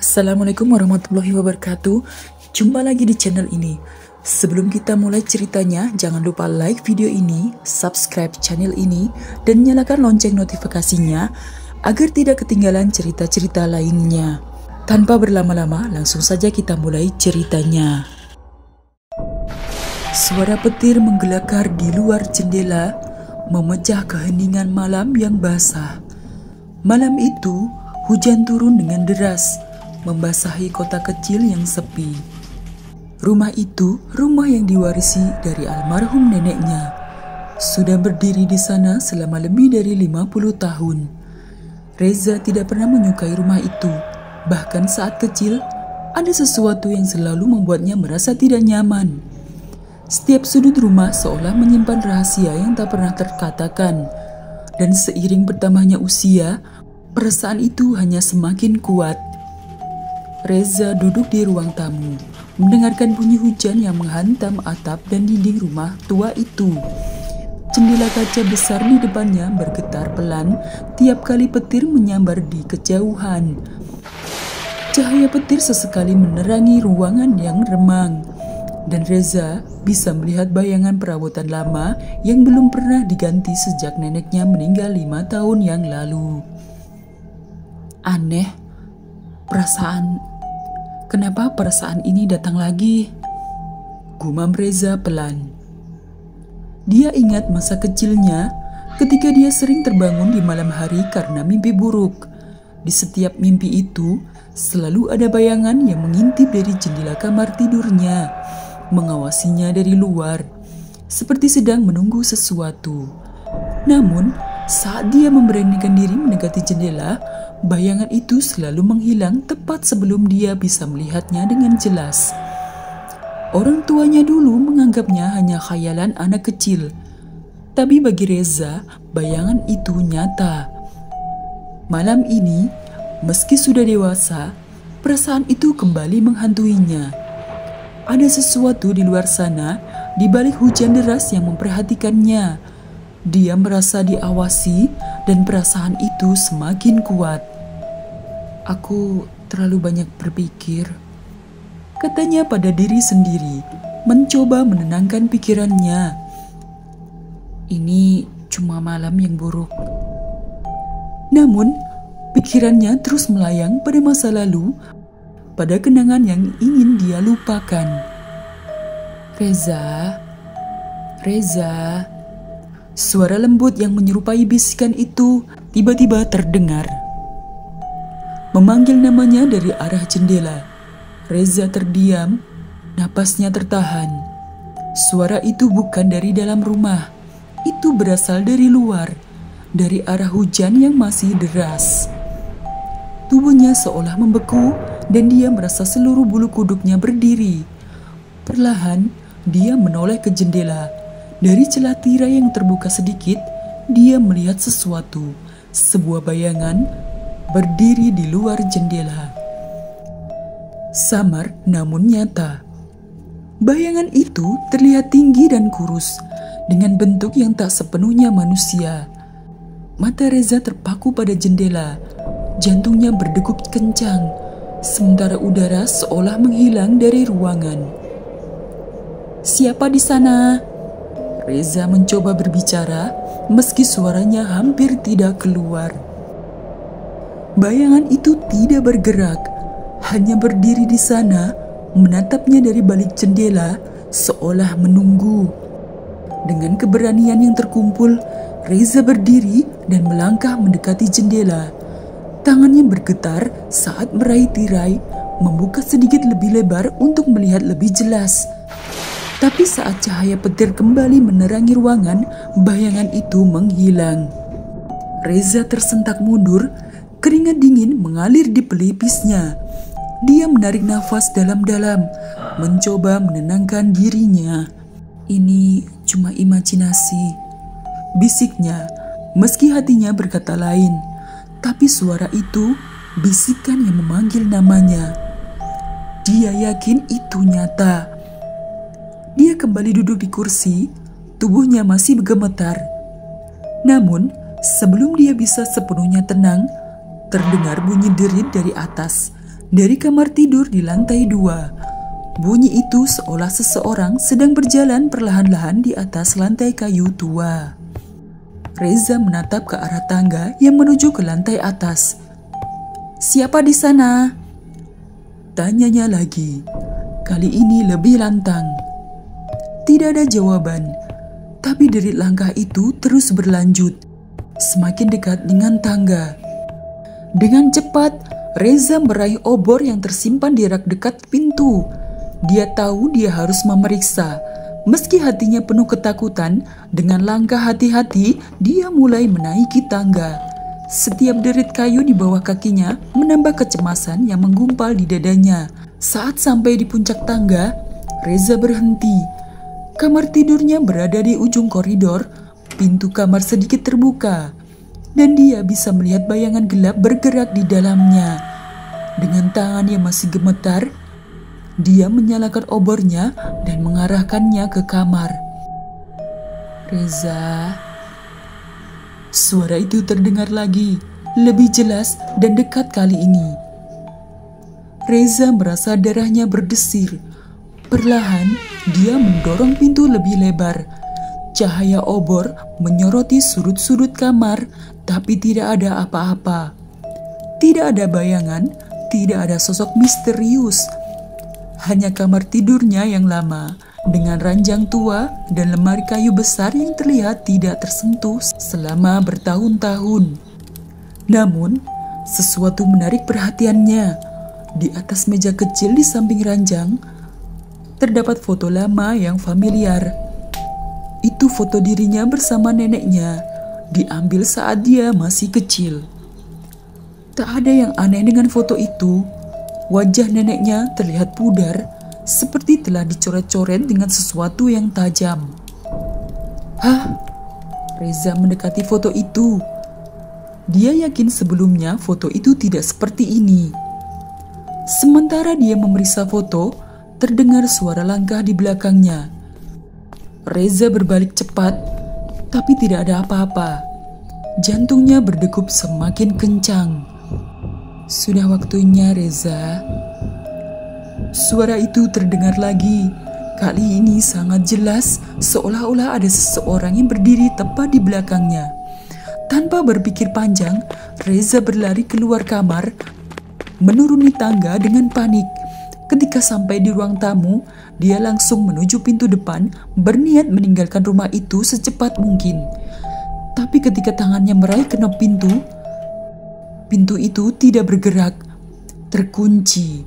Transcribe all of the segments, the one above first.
Assalamualaikum warahmatullahi wabarakatuh. Jumpa lagi di channel ini. Sebelum kita mulai ceritanya, jangan lupa like video ini, subscribe channel ini, dan nyalakan lonceng notifikasinya agar tidak ketinggalan cerita-cerita lainnya. Tanpa berlama-lama, langsung saja kita mulai ceritanya. Suara petir menggelakar di luar jendela, memecah keheningan malam yang basah. Malam itu, hujan turun dengan deras, membasahi kota kecil yang sepi. Rumah itu, rumah yang diwarisi dari almarhum neneknya, sudah berdiri di sana selama lebih dari 50 tahun. Reza tidak pernah menyukai rumah itu. Bahkan saat kecil, ada sesuatu yang selalu membuatnya merasa tidak nyaman. Setiap sudut rumah seolah menyimpan rahasia yang tak pernah terkatakan. Dan seiring bertambahnya usia, perasaan itu hanya semakin kuat. Reza duduk di ruang tamu, mendengarkan bunyi hujan yang menghantam atap dan dinding rumah tua itu. Jendela kaca besar di depannya bergetar pelan tiap kali petir menyambar di kejauhan. Cahaya petir sesekali menerangi ruangan yang remang, dan Reza bisa melihat bayangan perabotan lama yang belum pernah diganti sejak neneknya meninggal 5 tahun yang lalu. Aneh, kenapa perasaan ini datang lagi? Gumam Reza pelan. Dia ingat masa kecilnya ketika dia sering terbangun di malam hari karena mimpi buruk. Di setiap mimpi itu, selalu ada bayangan yang mengintip dari jendela kamar tidurnya, mengawasinya dari luar, seperti sedang menunggu sesuatu. Namun, saat dia memberanikan diri mendekati jendela, bayangan itu selalu menghilang tepat sebelum dia bisa melihatnya dengan jelas. Orang tuanya dulu menganggapnya hanya khayalan anak kecil. Tapi bagi Reza, bayangan itu nyata. Malam ini, meski sudah dewasa, perasaan itu kembali menghantuinya. Ada sesuatu di luar sana, di balik hujan deras yang memperhatikannya. Dia merasa diawasi dan perasaan itu semakin kuat. Aku terlalu banyak berpikir, katanya pada diri sendiri, mencoba menenangkan pikirannya. Ini cuma malam yang buruk. Namun, pikirannya terus melayang pada masa lalu, pada kenangan yang ingin dia lupakan. Reza. Suara lembut yang menyerupai bisikan itu tiba-tiba terdengar, memanggil namanya dari arah jendela. Reza terdiam, napasnya tertahan. Suara itu bukan dari dalam rumah, itu berasal dari luar, dari arah hujan yang masih deras. Tubuhnya seolah membeku dan dia merasa seluruh bulu kuduknya berdiri. Perlahan, dia menoleh ke jendela. Dari celah tirai yang terbuka sedikit, dia melihat sesuatu, sebuah bayangan berdiri di luar jendela. Samar namun nyata. Bayangan itu terlihat tinggi dan kurus, dengan bentuk yang tak sepenuhnya manusia. Mata Reza terpaku pada jendela, jantungnya berdegup kencang, sementara udara seolah menghilang dari ruangan. "Siapa di sana?" Reza mencoba berbicara, meski suaranya hampir tidak keluar. Bayangan itu tidak bergerak, hanya berdiri di sana, menatapnya dari balik jendela, seolah menunggu. Dengan keberanian yang terkumpul, Reza berdiri dan melangkah mendekati jendela. Tangannya bergetar saat meraih tirai, membuka sedikit lebih lebar untuk melihat lebih jelas. Tapi saat cahaya petir kembali menerangi ruangan, bayangan itu menghilang. Reza tersentak mundur, keringat dingin mengalir di pelipisnya. Dia menarik nafas dalam-dalam, mencoba menenangkan dirinya. "Ini cuma imajinasi," bisiknya, meski hatinya berkata lain. Tapi suara itu bisikan yang memanggil namanya. Dia yakin itu nyata. Dia kembali duduk di kursi, tubuhnya masih bergemetar. Namun, sebelum dia bisa sepenuhnya tenang, terdengar bunyi derit dari atas, dari kamar tidur di lantai 2. Bunyi itu seolah seseorang sedang berjalan perlahan-lahan di atas lantai kayu tua. Reza menatap ke arah tangga yang menuju ke lantai atas. "Siapa di sana?" tanyanya lagi. Kali ini lebih lantang. Tidak ada jawaban, tapi derit langkah itu terus berlanjut, semakin dekat dengan tangga. Dengan cepat, Reza meraih obor yang tersimpan di rak dekat pintu. Dia tahu dia harus memeriksa. Meski hatinya penuh ketakutan, dengan langkah hati-hati dia mulai menaiki tangga. Setiap derit kayu di bawah kakinya menambah kecemasan yang menggumpal di dadanya. Saat sampai di puncak tangga, Reza berhenti. Kamar tidurnya berada di ujung koridor. Pintu kamar sedikit terbuka, dan dia bisa melihat bayangan gelap bergerak di dalamnya. Dengan tangan yang masih gemetar, dia menyalakan obornya dan mengarahkannya ke kamar. "Reza." Suara itu terdengar lagi, lebih jelas dan dekat kali ini. Reza merasa darahnya berdesir. Perlahan, dia mendorong pintu lebih lebar. Cahaya obor menyoroti sudut-sudut kamar, tapi tidak ada apa-apa. Tidak ada bayangan, tidak ada sosok misterius. Hanya kamar tidurnya yang lama, dengan ranjang tua dan lemari kayu besar yang terlihat tidak tersentuh selama bertahun-tahun. Namun, sesuatu menarik perhatiannya. Di atas meja kecil di samping ranjang, terdapat foto lama yang familiar. Itu foto dirinya bersama neneknya, diambil saat dia masih kecil. Tak ada yang aneh dengan foto itu. Wajah neneknya terlihat pudar, seperti telah dicoret-coret dengan sesuatu yang tajam. "Hah?" Reza mendekati foto itu. Dia yakin sebelumnya foto itu tidak seperti ini. Sementara dia memeriksa foto, terdengar suara langkah di belakangnya. Reza berbalik cepat, tapi tidak ada apa-apa. Jantungnya berdegup semakin kencang. "Sudah waktunya, Reza." Suara itu terdengar lagi. Kali ini sangat jelas, seolah-olah ada seseorang yang berdiri tepat di belakangnya. Tanpa berpikir panjang, Reza berlari keluar kamar, menuruni tangga dengan panik. Ketika sampai di ruang tamu, dia langsung menuju pintu depan, berniat meninggalkan rumah itu secepat mungkin. Tapi ketika tangannya meraih kenop pintu itu tidak bergerak, terkunci.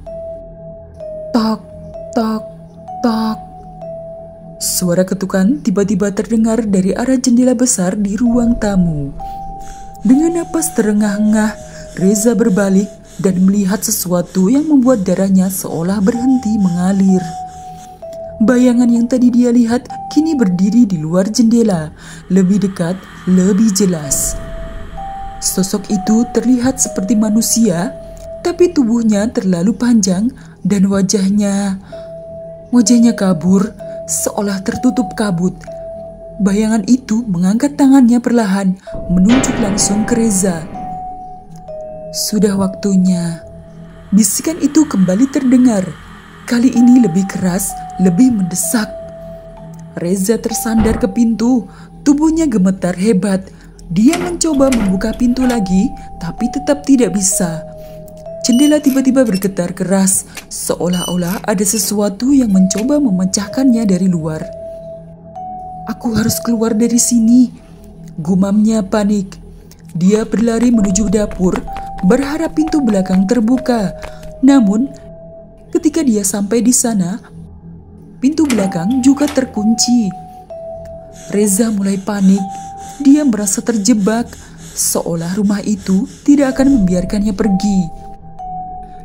Tok, tok, tok. Suara ketukan tiba-tiba terdengar dari arah jendela besar di ruang tamu. Dengan napas terengah-engah, Reza berbalik dan melihat sesuatu yang membuat darahnya seolah berhenti mengalir. Bayangan yang tadi dia lihat kini berdiri di luar jendela, lebih dekat, lebih jelas. Sosok itu terlihat seperti manusia, tapi tubuhnya terlalu panjang dan wajahnya kabur, seolah tertutup kabut. Bayangan itu mengangkat tangannya perlahan, menunjuk langsung ke Reza. "Sudah waktunya." Bisikan itu kembali terdengar. Kali ini lebih keras, lebih mendesak. Reza tersandar ke pintu, tubuhnya gemetar hebat. Dia mencoba membuka pintu lagi, tapi tetap tidak bisa. Jendela tiba-tiba bergetar keras, seolah-olah ada sesuatu yang mencoba memecahkannya dari luar. "Aku harus keluar dari sini," gumamnya panik. Dia berlari menuju dapur, berharap pintu belakang terbuka. Namun, ketika dia sampai di sana, pintu belakang juga terkunci. Reza mulai panik. Dia merasa terjebak, seolah rumah itu tidak akan membiarkannya pergi.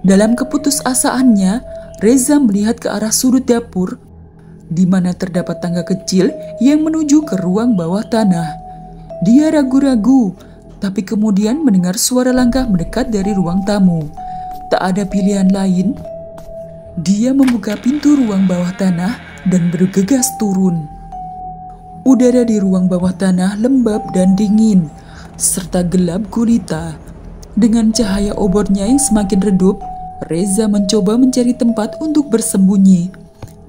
Dalam keputusasaannya, Reza melihat ke arah sudut dapur, di mana terdapat tangga kecil yang menuju ke ruang bawah tanah. Dia ragu-ragu, tapi kemudian mendengar suara langkah mendekat dari ruang tamu. Tak ada pilihan lain. Dia membuka pintu ruang bawah tanah dan bergegas turun. Udara di ruang bawah tanah lembab dan dingin, serta gelap gulita. Dengan cahaya obornya yang semakin redup, Reza mencoba mencari tempat untuk bersembunyi.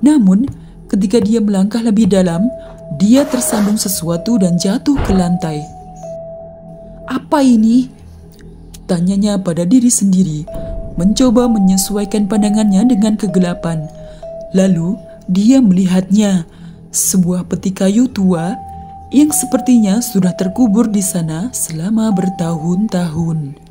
Namun, ketika dia melangkah lebih dalam, dia tersandung sesuatu dan jatuh ke lantai. "Apa ini?" tanyanya pada diri sendiri, mencoba menyesuaikan pandangannya dengan kegelapan. Lalu, dia melihatnya, sebuah peti kayu tua yang sepertinya sudah terkubur di sana selama bertahun-tahun.